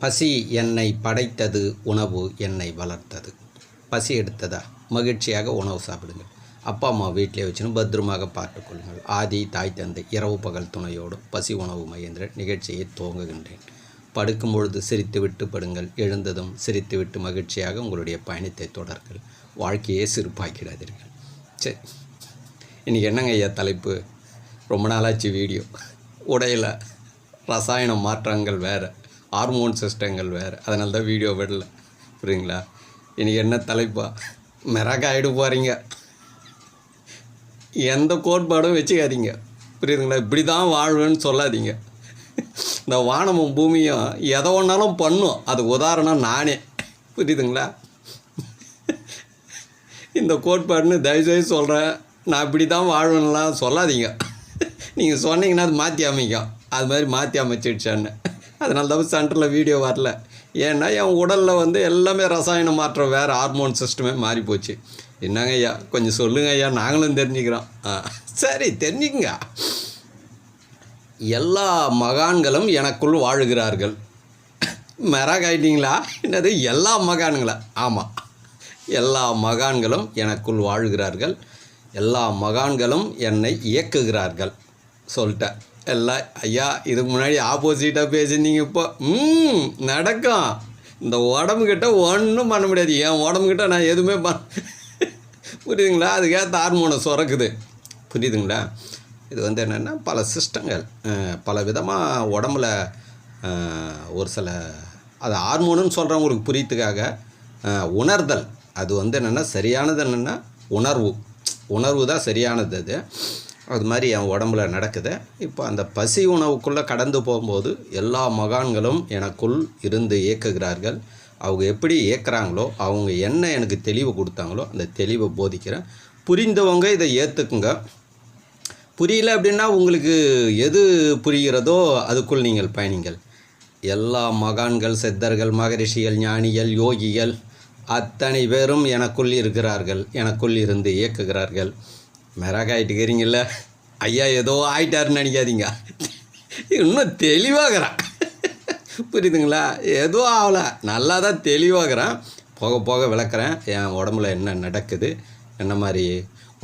பசி என்னை படைத்தது, உணவு என்னை வளர்த்தது. பசி எடுத்ததா, மகிழ்ச்சியாக உணவு சாப்பிடுங்கள். அப்பா அம்மா வீட்டிலே வச்சுன்னு பத்திரமாக பார்த்துக்கொள்ளுங்கள். ஆதி தாய் தந்தை இரவு பகல் துணையோடு பசி உணவு மகேந்திர நிகழ்ச்சியை துவங்குகின்றேன். படுக்கும் பொழுது சிரித்துவிட்டு படுங்கள். எழுந்ததும் சிரித்துவிட்டு மகிழ்ச்சியாக உங்களுடைய பயணத்தை தொடர்கள். வாழ்க்கையே சிறப்பாக்கிடாதீர்கள். சரி, இன்றைக்கி என்னங்க ஐயா தலைப்பு? ரொம்ப நாளாச்சு வீடியோ. உடையில் ரசாயன மாற்றங்கள் வேறு, ஹார்மோன் சிஸ்டங்கள் வேறு, அதனால தான் வீடியோ விடல. புரியுங்களா? இன்றைக்கி என்ன தலைப்பா? மிரகாயிடு போகிறீங்க. எந்த கோட்பாடும் வச்சுக்காதீங்க. புரியுதுங்களா? இப்படி தான் வாழ்வேன்னு சொல்லாதீங்க. இந்த வானமும் பூமியும் எதை ஒன்றாலும் பண்ணும். அது உதாரணம் நானே. புரியுதுங்களா? இந்த கோட்பாடுன்னு தயவுசெய்து சொல்கிறேன். நான் இப்படி தான் வாழ்வேன்னுலாம் சொல்லாதீங்க. நீங்கள் சொன்னீங்கன்னா அது மாற்றி அமைக்கும். அது மாதிரி மாற்றி அமைச்சிடுச்சான்னு. அதனால தான் சென்டரில் வீடியோ வரல. ஏன்னா என் உடலில் எல்லாமே ரசாயன மாற்றம் வேறு, ஹார்மோன் சிஸ்டமே மாறி போச்சு. என்னங்க ஐயா, கொஞ்சம் சொல்லுங்கள் ஐயா, நாங்களும் தெரிஞ்சுக்கிறோம். சரி, தெரிஞ்சுக்குங்க. எல்லா மகான்களும் எனக்குள் வாழுகிறார்கள். மிரகாயிட்டீங்களா? என்னது எல்லா மகான்களா? ஆமாம், எல்லா மகான்களும் எனக்குள் வாழுகிறார்கள். எல்லா மகான்களும் என்னை இயக்குகிறார்கள் சொல்லிட்டேன். எல்லாம் ஐயா, இதுக்கு முன்னாடி ஆப்போசிட்டாக பேசியிருந்தீங்க. இப்போ நடக்கும். இந்த உடம்புக்கிட்ட ஒன்றும் பண்ண முடியாது. என் உடம்புக்கிட்ட நான் எதுவுமே புரியுதுங்களா? அதுக்கேற்ற ஹார்மோனை சுரக்குது. புரியுதுங்களா? இது என்னென்னா பல சிஸ்டங்கள், பல விதமாக உடம்புல ஒரு சில, அது ஹார்மோனுன்னு சொல்கிறவங்களுக்கு புரியத்துக்காக உணர்தல். அது என்னென்னா சரியானது, என்னென்னா உணர்வு தான் சரியானது. அது மாதிரி என் உடம்புல நடக்குது. இப்போ அந்த பசி உணவுக்குள்ளே கடந்து போகும்போது எல்லா மகான்களும் எனக்குள் இருந்து இயக்குகிறார்கள். அவங்க எப்படி இயக்குறாங்களோ, அவங்க என்ன எனக்கு தெளிவு கொடுத்தாங்களோ அந்த தெளிவை போதிக்கிறேன். புரிந்தவங்க இதை ஏற்றுக்குங்க. புரியல அப்படின்னா உங்களுக்கு எது புரிகிறதோ அதுக்குள் நீங்கள் பயணிங்கள். எல்லா மகான்கள், சித்தர்கள், மகரிஷிகள், ஞானிகள், யோகிகள் அத்தனை பேரும் எனக்குள் இருக்கிறார்கள். எனக்குள் இருந்து இயக்குகிறார்கள். மிரகாயிட்டுக்கிறீங்கள ஐயா, ஏதோ ஆயிட்டாருன்னு நினைக்காதீங்க. இன்னும் தெளிவாகிறேன். புரியுதுங்களா? ஏதோ ஆகலை, நல்லா தான் தெளிவாகிறேன். போக போக விளக்குறேன் என் உடம்புல என்ன நடக்குது, என்ன மாதிரி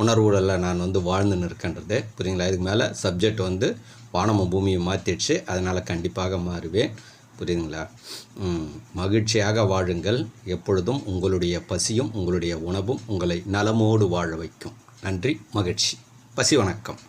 உணர்வுகளில் நான் வாழ்ந்துன்னு இருக்கேன்றது. புரியுங்களா? இதுக்கு மேலே சப்ஜெக்ட் வானமும் பூமியும் மாற்றிடுச்சு. அதனால் கண்டிப்பாக மாறுவேன். புரியுதுங்களா? மகிழ்ச்சியாக வாழுங்கள். எப்பொழுதும் உங்களுடைய பசியும் உங்களுடைய உணவும் உங்களை நலமோடு வாழ வைக்கும். நன்றி, மகிழ்ச்சி. பசி வணக்கம்.